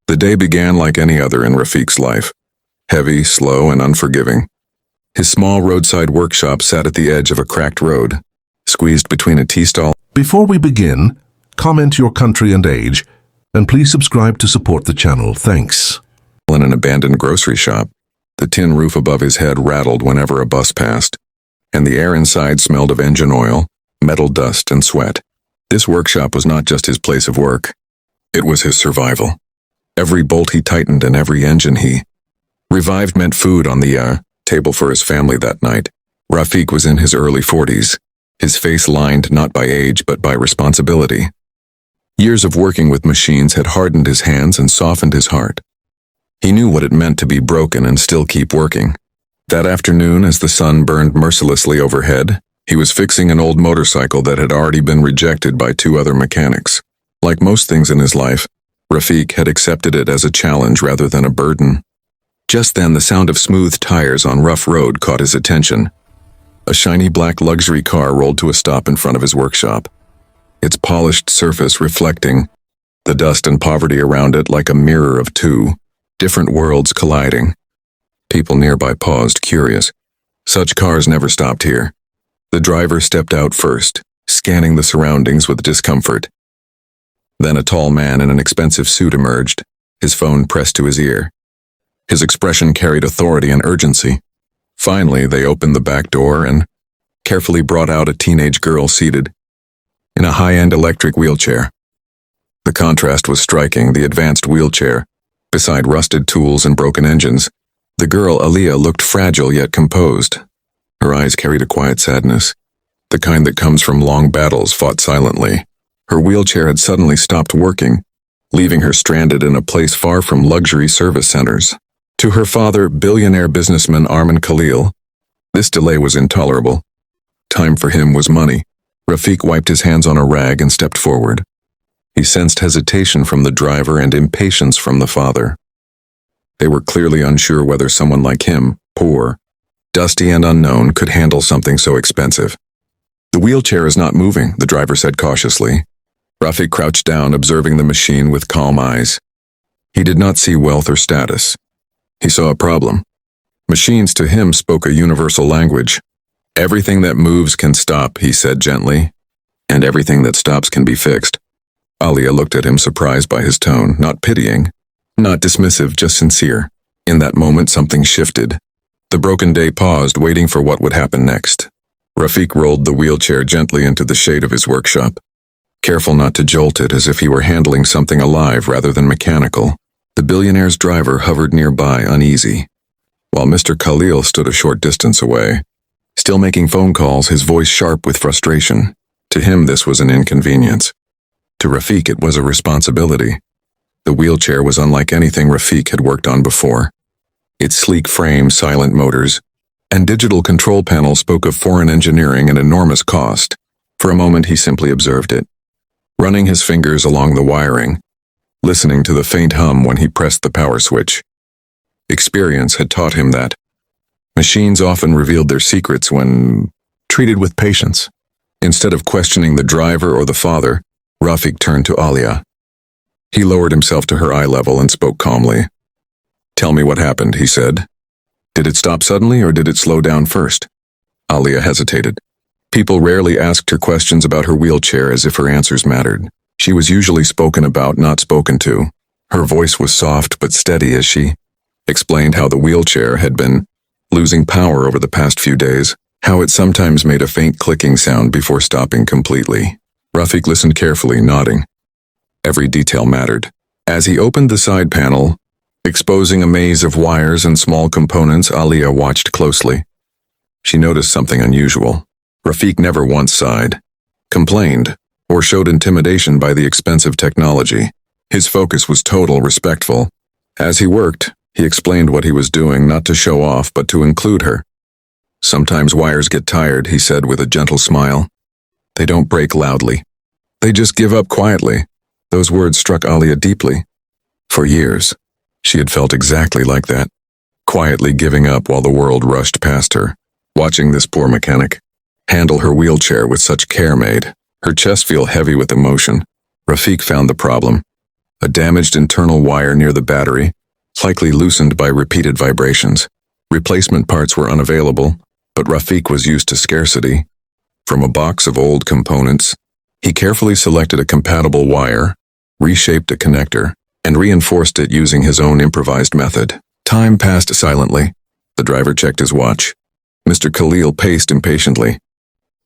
The day began like any other in Rafiq's life, heavy, slow, and unforgiving. His small roadside workshop sat at the edge of a cracked road, squeezed between a tea stall. Before we begin, comment your country and age, and please subscribe to support the channel. Thanks. In an abandoned grocery shop. The tin roof above his head rattled whenever a bus passed, and the air inside smelled of engine oil, metal dust, and sweat. This workshop was not just his place of work. It was his survival. Every bolt he tightened and every engine he revived meant food on the table for his family that night. Rafiq was in his early 40s, his face lined not by age but by responsibility. Years of working with machines had hardened his hands and softened his heart. He knew what it meant to be broken and still keep working. That afternoon, as the sun burned mercilessly overhead, he was fixing an old motorcycle that had already been rejected by 2 other mechanics. Like most things in his life, Rafiq had accepted it as a challenge rather than a burden. Just then, the sound of smooth tires on rough road caught his attention. A shiny black luxury car rolled to a stop in front of his workshop, its polished surface reflecting the dust and poverty around it like a mirror of 2 different worlds colliding. People nearby paused, curious. Such cars never stopped here. The driver stepped out first, scanning the surroundings with discomfort. Then a tall man in an expensive suit emerged, his phone pressed to his ear. His expression carried authority and urgency. Finally, they opened the back door and carefully brought out a teenage girl seated in a high-end electric wheelchair. The contrast was striking. The advanced wheelchair, beside rusted tools and broken engines, the girl, Aliyah, looked fragile yet composed. Her eyes carried a quiet sadness, the kind that comes from long battles fought silently. Her wheelchair had suddenly stopped working, leaving her stranded in a place far from luxury service centers. To her father, billionaire businessman Armin Khalil, this delay was intolerable. Time for him was money. Rafiq wiped his hands on a rag and stepped forward. He sensed hesitation from the driver and impatience from the father. They were clearly unsure whether someone like him, poor, dusty and unknown, could handle something so expensive. "The wheelchair is not moving," the driver said cautiously. Rafiq crouched down, observing the machine with calm eyes. He did not see wealth or status. He saw a problem. Machines to him spoke a universal language. "Everything that moves can stop," he said gently, "and everything that stops can be fixed." Aliyah looked at him, surprised by his tone, not pitying, not dismissive, just sincere. In that moment, something shifted. The broken day paused, waiting for what would happen next. Rafiq rolled the wheelchair gently into the shade of his workshop, careful not to jolt it, as if he were handling something alive rather than mechanical. The billionaire's driver hovered nearby, uneasy, while Mr. Khalil stood a short distance away, still making phone calls, his voice sharp with frustration. To him, this was an inconvenience. To Rafiq, it was a responsibility. The wheelchair was unlike anything Rafiq had worked on before. Its sleek frame, silent motors, and digital control panel spoke of foreign engineering and enormous cost. For a moment, he simply observed it, running his fingers along the wiring, listening to the faint hum when he pressed the power switch. Experience had taught him that machines often revealed their secrets when treated with patience. Instead of questioning the driver or the father, Rafiq turned to Aliyah. He lowered himself to her eye level and spoke calmly. "Tell me what happened," he said. "Did it stop suddenly or did it slow down first?" Aliyah hesitated. People rarely asked her questions about her wheelchair as if her answers mattered. She was usually spoken about, not spoken to. Her voice was soft but steady as she explained how the wheelchair had been losing power over the past few days, how it sometimes made a faint clicking sound before stopping completely. Rafiq listened carefully, nodding. Every detail mattered. As he opened the side panel, exposing a maze of wires and small components, Aliyah watched closely. She noticed something unusual. Rafiq never once sighed, complained, or showed intimidation by the expensive technology. His focus was total, respectful. As he worked, he explained what he was doing, not to show off, but to include her. "Sometimes wires get tired," he said with a gentle smile. "They don't break loudly. They just give up quietly." Those words struck Aliyah deeply. For years, she had felt exactly like that, quietly giving up while the world rushed past her. Watching this poor mechanic handle her wheelchair with such care made her chest feel heavy with emotion. Rafiq found the problem. a damaged internal wire near the battery, likely loosened by repeated vibrations. Replacement parts were unavailable, but Rafiq was used to scarcity. From a box of old components, he carefully selected a compatible wire, reshaped a connector, and reinforced it using his own improvised method. Time passed silently. The driver checked his watch. Mr. Khalil paced impatiently,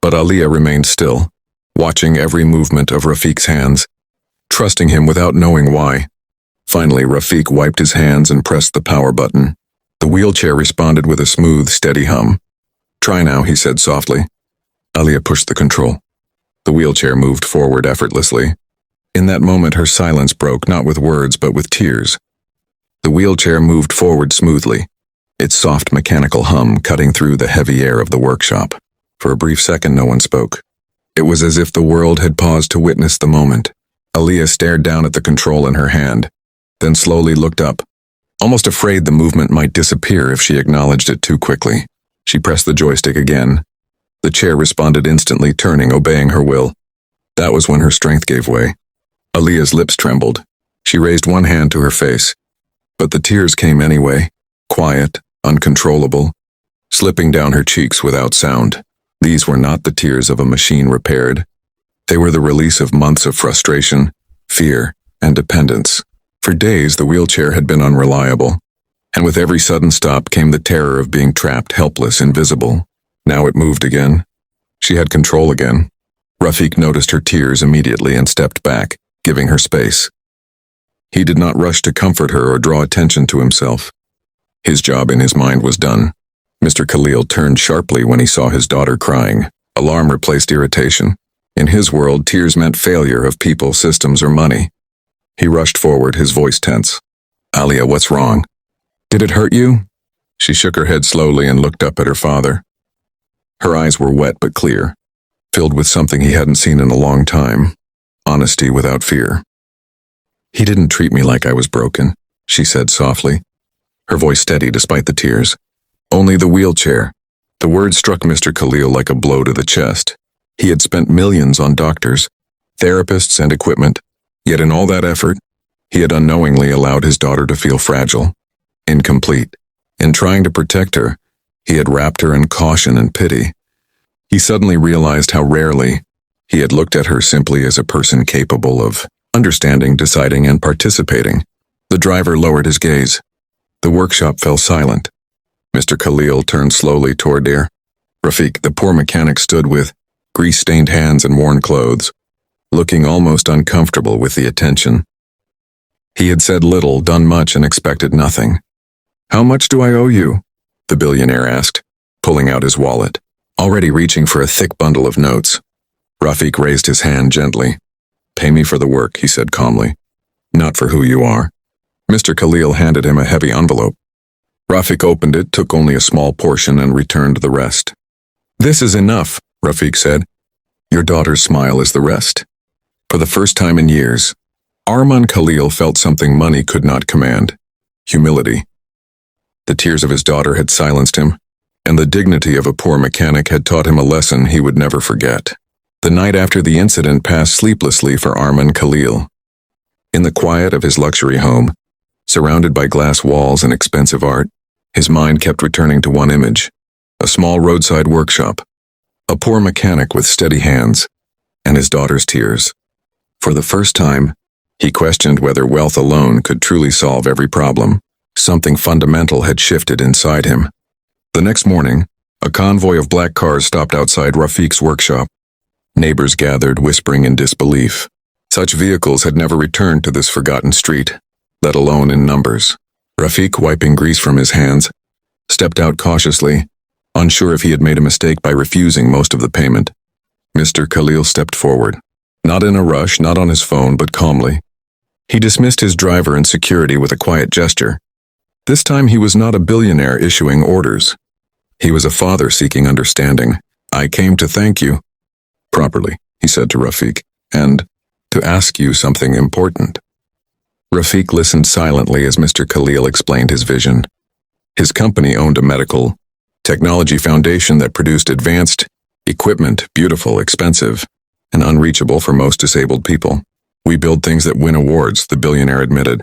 but Aliyah remained still, watching every movement of Rafiq's hands, trusting him without knowing why. Finally, Rafiq wiped his hands and pressed the power button. The wheelchair responded with a smooth, steady hum. "Try now," he said softly. Aliyah pushed the control. The wheelchair moved forward effortlessly. In that moment, her silence broke not with words but with tears. The wheelchair moved forward smoothly, its soft mechanical hum cutting through the heavy air of the workshop. For a brief second, no one spoke. It was as if the world had paused to witness the moment. Aliyah stared down at the control in her hand, then slowly looked up, almost afraid the movement might disappear if she acknowledged it too quickly. She pressed the joystick again. The chair responded instantly, turning, obeying her will. That was when her strength gave way. Aliyah's lips trembled. She raised one hand to her face, but the tears came anyway, quiet, uncontrollable, slipping down her cheeks without sound. These were not the tears of a machine repaired. They were the release of months of frustration, fear, and dependence. For days, the wheelchair had been unreliable, and with every sudden stop came the terror of being trapped, helpless, invisible. Now it moved again. She had control again. Rafiq noticed her tears immediately and stepped back, giving her space. He did not rush to comfort her or draw attention to himself. His job in his mind was done. Mr. Khalil turned sharply when he saw his daughter crying. Alarm replaced irritation. In his world, tears meant failure of people, systems, or money. He rushed forward, his voice tense. "Aliyah, what's wrong? Did it hurt you?" She shook her head slowly and looked up at her father. Her eyes were wet but clear, filled with something he hadn't seen in a long time. Honesty without fear. "He didn't treat me like I was broken," she said softly, her voice steady despite the tears. "Only the wheelchair." The word struck Mr. Khalil like a blow to the chest. He had spent millions on doctors, therapists, and equipment, yet in all that effort, he had unknowingly allowed his daughter to feel fragile, incomplete. In trying to protect her, he had wrapped her in caution and pity. He suddenly realized how rarely he had looked at her simply as a person capable of understanding, deciding, and participating. The driver lowered his gaze. The workshop fell silent. Mr. Khalil turned slowly toward her. Rafiq, the poor mechanic, stood with grease-stained hands and worn clothes, looking almost uncomfortable with the attention. He had said little, done much, and expected nothing. "How much do I owe you?" the billionaire asked, pulling out his wallet, already reaching for a thick bundle of notes. Rafiq raised his hand gently. "Pay me for the work," he said calmly, "not for who you are." Mr. Khalil handed him a heavy envelope. Rafiq opened it, took only a small portion, and returned the rest. "This is enough," Rafiq said. "Your daughter's smile is the rest." For the first time in years, Arman Khalil felt something money could not command: humility. The tears of his daughter had silenced him, and the dignity of a poor mechanic had taught him a lesson he would never forget. The night after the incident passed sleeplessly for Arman Khalil. In the quiet of his luxury home, surrounded by glass walls and expensive art, his mind kept returning to one image: a small roadside workshop, a poor mechanic with steady hands, and his daughter's tears. For the first time, he questioned whether wealth alone could truly solve every problem. Something fundamental had shifted inside him. The next morning, a convoy of black cars stopped outside Rafiq's workshop. Neighbors gathered, whispering in disbelief. Such vehicles had never returned to this forgotten street, let alone in numbers. Rafiq, wiping grease from his hands, stepped out cautiously, unsure if he had made a mistake by refusing most of the payment. Mr. Khalil stepped forward, not in a rush, not on his phone, but calmly. He dismissed his driver and security with a quiet gesture. This time he was not a billionaire issuing orders. He was a father seeking understanding. "I came to thank you." "Properly," he said to Rafiq, "and to ask you something important." Rafiq listened silently as Mr. Khalil explained his vision. His company owned a medical technology foundation that produced advanced equipment, beautiful, expensive, and unreachable for most disabled people. We build things that win awards, the billionaire admitted.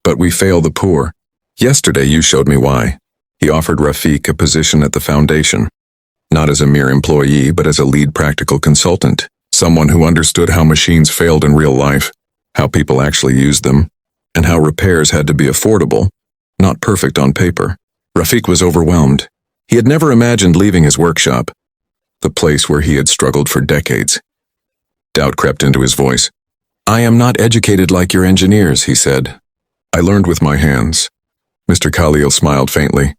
But we fail the poor. Yesterday you showed me why. He offered Rafik a position at the foundation. Not as a mere employee, but as a lead practical consultant. Someone who understood how machines failed in real life, how people actually used them, and how repairs had to be affordable, not perfect on paper. Rafik was overwhelmed. He had never imagined leaving his workshop, the place where he had struggled for decades. Doubt crept into his voice. "I am not educated like your engineers," he said. "I learned with my hands." Mr. Khalil smiled faintly.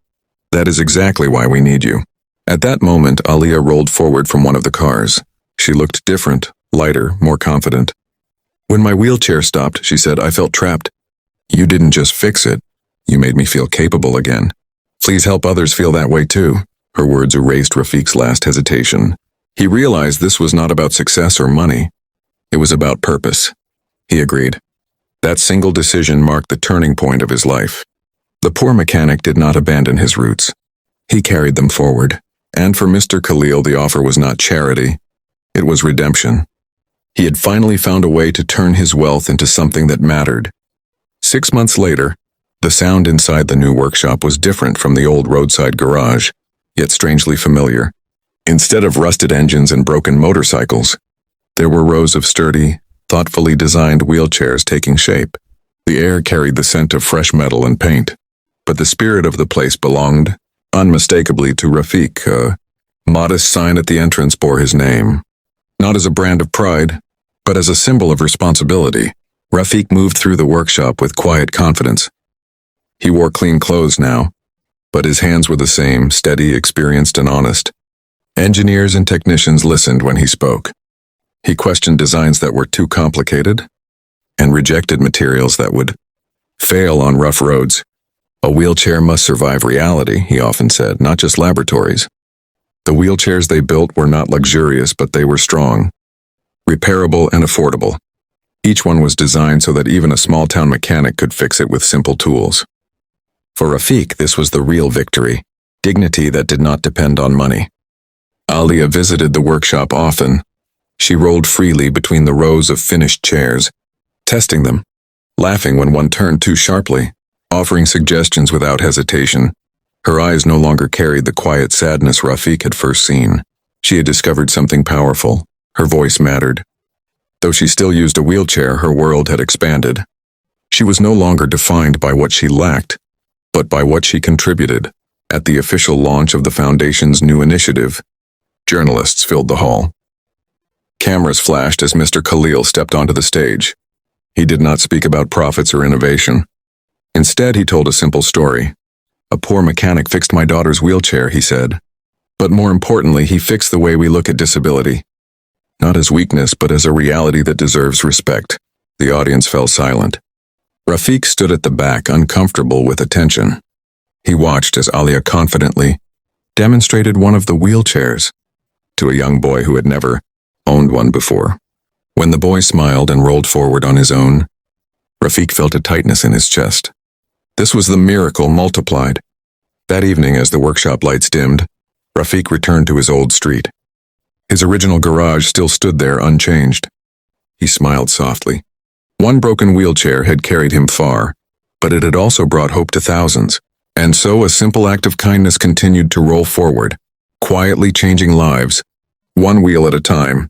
"That is exactly why we need you." At that moment, Aliyah rolled forward from one of the cars. She looked different, lighter, more confident. "When my wheelchair stopped," she said, "I felt trapped. You didn't just fix it. You made me feel capable again. Please help others feel that way too." Her words erased Rafik's last hesitation. He realized this was not about success or money. It was about purpose. He agreed. That single decision marked the turning point of his life. The poor mechanic did not abandon his roots. He carried them forward. And for Mr. Khalil, the offer was not charity. It was redemption. He had finally found a way to turn his wealth into something that mattered. 6 months later, the sound inside the new workshop was different from the old roadside garage, yet strangely familiar. Instead of rusted engines and broken motorcycles, there were rows of sturdy, thoughtfully designed wheelchairs taking shape. The air carried the scent of fresh metal and paint, but the spirit of the place belonged, unmistakably, to Rafik. A modest sign at the entrance bore his name. Not as a brand of pride, but as a symbol of responsibility. Rafik moved through the workshop with quiet confidence. He wore clean clothes now, but his hands were the same, steady, experienced, and honest. Engineers and technicians listened when he spoke. He questioned designs that were too complicated and rejected materials that would fail on rough roads. "A wheelchair must survive reality," he often said, "not just laboratories." The wheelchairs they built were not luxurious, but they were strong, repairable, and affordable. Each one was designed so that even a small-town mechanic could fix it with simple tools. For Rafik, this was the real victory, dignity that did not depend on money. Aliyah visited the workshop often. She rolled freely between the rows of finished chairs, testing them, laughing when one turned too sharply, offering suggestions without hesitation. Her eyes no longer carried the quiet sadness Rafik had first seen. She had discovered something powerful. Her voice mattered. Though she still used a wheelchair, her world had expanded. She was no longer defined by what she lacked, but by what she contributed. At the official launch of the Foundation's new initiative, journalists filled the hall. Cameras flashed as Mr. Khalil stepped onto the stage. He did not speak about profits or innovation. Instead, he told a simple story. "A poor mechanic fixed my daughter's wheelchair," he said. "But more importantly, he fixed the way we look at disability. Not as weakness, but as a reality that deserves respect." The audience fell silent. Rafik stood at the back, uncomfortable with attention. He watched as Aliyah confidently demonstrated one of the wheelchairs to a young boy who had never owned one before. When the boy smiled and rolled forward on his own, Rafik felt a tightness in his chest. This was the miracle multiplied. That evening, as the workshop lights dimmed, Rafik returned to his old street. His original garage still stood there unchanged. He smiled softly. One broken wheelchair had carried him far, but it had also brought hope to thousands. And so a simple act of kindness continued to roll forward, quietly changing lives, one wheel at a time.